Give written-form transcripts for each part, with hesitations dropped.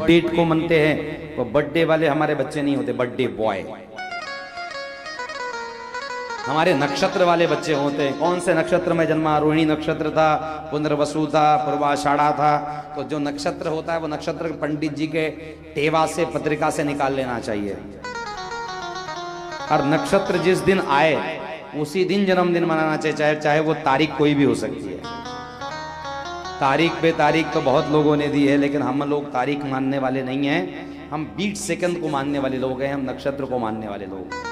Date को मनते हैं, वो बर्थडे वाले हमारे बच्चे नहीं होते, बर्थडे बॉय हमारे नक्षत्र वाले बच्चे होते हैं। कौन से नक्षत्र में जन्मा? रोहिणी नक्षत्र था, पुनर्वसु था, पूर्वाषाढ़ा था। तो जो नक्षत्र होता है वो नक्षत्र पंडित जी के टेवा से, पत्रिका से निकाल लेना चाहिए। और नक्षत्र जिस दिन आए उसी दिन जन्मदिन मनाना चाहिए, चाहे वो तारीख कोई भी हो सकती है। तारीख पे तारीख तो बहुत लोगों ने दी है, लेकिन हम लोग तारीख मानने वाले नहीं हैं। हम बीट सेकंड को मानने वाले लोग हैं, हम नक्षत्र को मानने वाले लोग।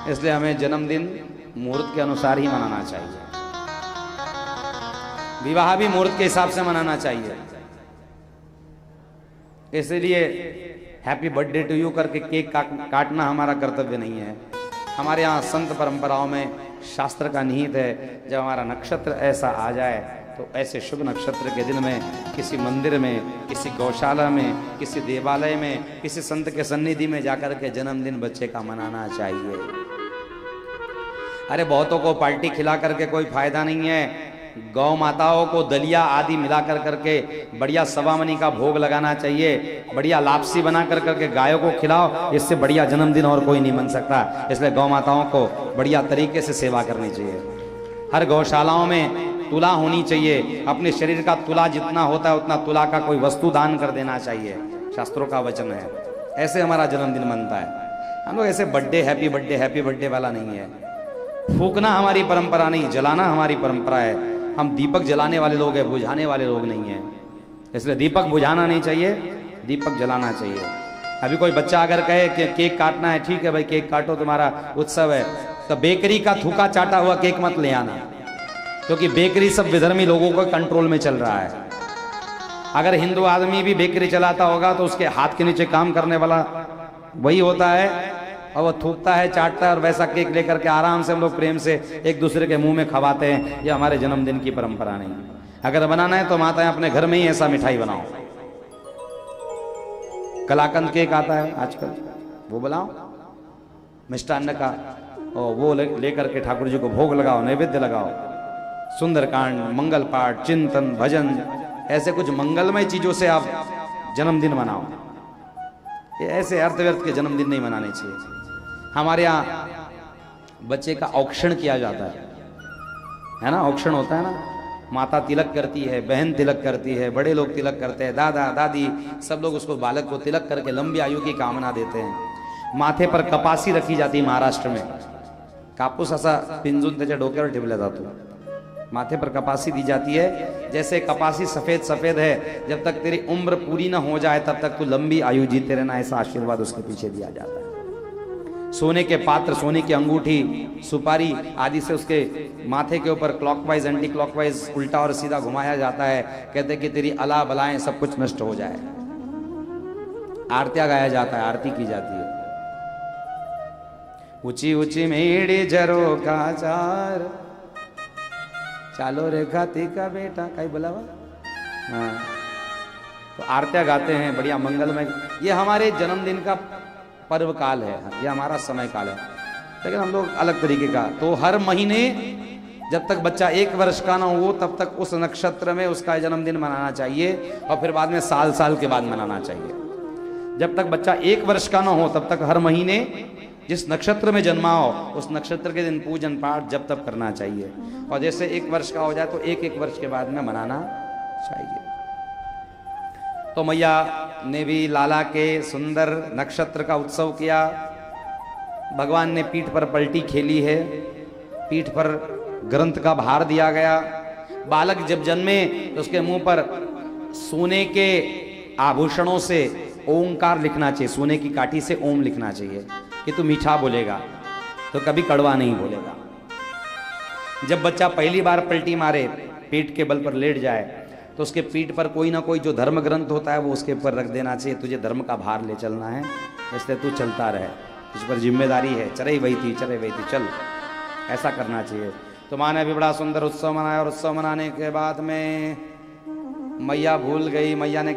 इसलिए हमें जन्मदिन मुहूर्त के अनुसार ही मनाना चाहिए। विवाह भी मुहूर्त के हिसाब से मनाना चाहिए। इसलिए हैप्पी बर्थडे टू यू करके केक काटना हमारा कर्तव्य नहीं है। हमारे यहाँ संत परंपराओं में शास्त्र का निहित है, जब हमारा नक्षत्र ऐसा आ जाए तो ऐसे शुभ नक्षत्र के दिन में किसी मंदिर में, किसी गौशाला में, किसी देवालय में, किसी संत के सन्निधि में जाकर के जन्मदिन बच्चे का मनाना चाहिए। अरे बहुतों को पार्टी खिला करके कोई फायदा नहीं है। गौ माताओं को दलिया आदि मिला कर करके बढ़िया सवामनी का भोग लगाना चाहिए। बढ़िया लापसी बना कर करके गायों को खिलाओ, इससे बढ़िया जन्मदिन और कोई नहीं बन सकता। इसलिए गौ माताओं को बढ़िया तरीके से सेवा करनी चाहिए। हर गौशालाओं में तुला होनी चाहिए। अपने शरीर का तुला जितना होता है उतना तुला का कोई वस्तु दान कर देना चाहिए, शास्त्रों का वचन है। ऐसे हमारा जन्मदिन मनता है। हम लोग ऐसे बर्थडे हैप्पी बर्थडे वाला नहीं है। फूकना हमारी परंपरा नहीं, जलाना हमारी परंपरा है। हम दीपक जलाने वाले लोग हैं, बुझाने वाले लोग नहीं हैं। इसलिए दीपक बुझाना नहीं चाहिए, दीपक जलाना चाहिए। अभी कोई बच्चा अगर कहे कि केक काटना है, ठीक है भाई केक काटो, तुम्हारा उत्सव है, तो बेकरी का थूका चाटा हुआ केक मत ले आना, क्योंकि बेकरी सब विधर्मी लोगों के कंट्रोल में चल रहा है। अगर हिंदू आदमी भी बेकरी चलाता होगा तो उसके हाथ के नीचे काम करने वाला वही होता है, और वो थूकता है, चाटता है, और वैसा केक लेकर के आराम से हम लोग प्रेम से एक दूसरे के मुंह में खवाते हैं। ये हमारे जन्मदिन की परंपरा नहीं। अगर बनाना है तो माताएं अपने घर में ही ऐसा मिठाई बनाओ। कलाकंद केक आता है आजकल, वो बनाओ मिष्टान्न का, और वो लेकर के ठाकुर जी को भोग लगाओ, नैवेद्य लगाओ। सुंदरकांड, मंगल पाठ, चिंतन, भजन, ऐसे कुछ मंगलमय चीजों से आप जन्मदिन मनाओ। ये ऐसे अर्थ व्यर्थ के जन्मदिन नहीं मनाने चाहिए। हमारे यहाँ बच्चे का औक्षण किया जाता है ना, औक्षण होता है ना। माता तिलक करती है, बहन तिलक करती है, बड़े लोग तिलक करते हैं, दादा दादी सब लोग उसको, बालक को तिलक करके लंबी आयु की कामना देते हैं। माथे पर कपासी रखी जाती है महाराष्ट्र में। कापूस असा पिंजून त्याच्या डोक्यावर ठेवला जातो, माथे पर कपासी दी जाती है। जैसे कपासी सफेद सफेद है, जब तक तेरी उम्र पूरी ना हो जाए तब तक तू लंबी आयु जीते रहना, ऐसा आशीर्वाद उसके पीछे दिया जाता है। सोने के पात्र, सोने की अंगूठी, सुपारी आदि से उसके माथे के ऊपर क्लॉकवाइज, एंटी क्लॉकवाइज, उल्टा और सीधा घुमाया जाता है। कहते कि तेरी अला बलाएं सब कुछ नष्ट हो जाए। आरतियां गाया जाता है, आरती की जाती है। ऊंची ऊंची मेड़ी जरो का चार, चालो रे खाती का बेटा, कहीं बुलावा। हाँ, तो आरतियां गाते हैं, बढ़िया मंगलमय। ये हमारे जन्मदिन का पर्व काल है, ये हमारा समय काल है। लेकिन हम लोग अलग तरीके का, तो हर महीने जब तक बच्चा 1 वर्ष का ना हो तब तक उस नक्षत्र में उसका जन्मदिन मनाना चाहिए, और फिर बाद में साल साल के बाद मनाना चाहिए। जब तक बच्चा 1 वर्ष का ना हो तब तक हर महीने जिस नक्षत्र में जन्मा हो उस नक्षत्र के दिन पूजन पाठ जब तब करना चाहिए। और जैसे 1 वर्ष का हो जाए तो 1 वर्ष के बाद में मनाना चाहिए। तो मैया ने भी लाला के सुंदर नक्षत्र का उत्सव किया। भगवान ने पीठ पर पलटी खेली है, पीठ पर ग्रंथ का भार दिया गया। बालक जब जन्मे तो उसके मुंह पर सोने के आभूषणों से ओंकार लिखना चाहिए, सोने की काठी से ओम लिखना चाहिए कि तू मीठा बोलेगा तो कभी कड़वा नहीं बोलेगा। जब बच्चा पहली बार पलटी मारे, पीठ के बल पर लेट जाए, तो उसके पीठ पर कोई ना कोई जो धर्म ग्रंथ होता है वो उसके ऊपर रख देना चाहिए। तुझे धर्म का भार ले चलना है, इसलिए तू चलता रहे, तुझ पर जिम्मेदारी है। चले वही थी चल, ऐसा करना चाहिए। तो माँ ने भी बड़ा सुंदर उत्सव मनाया, और उत्सव मनाने के बाद में मैया भूल गई। मैया ने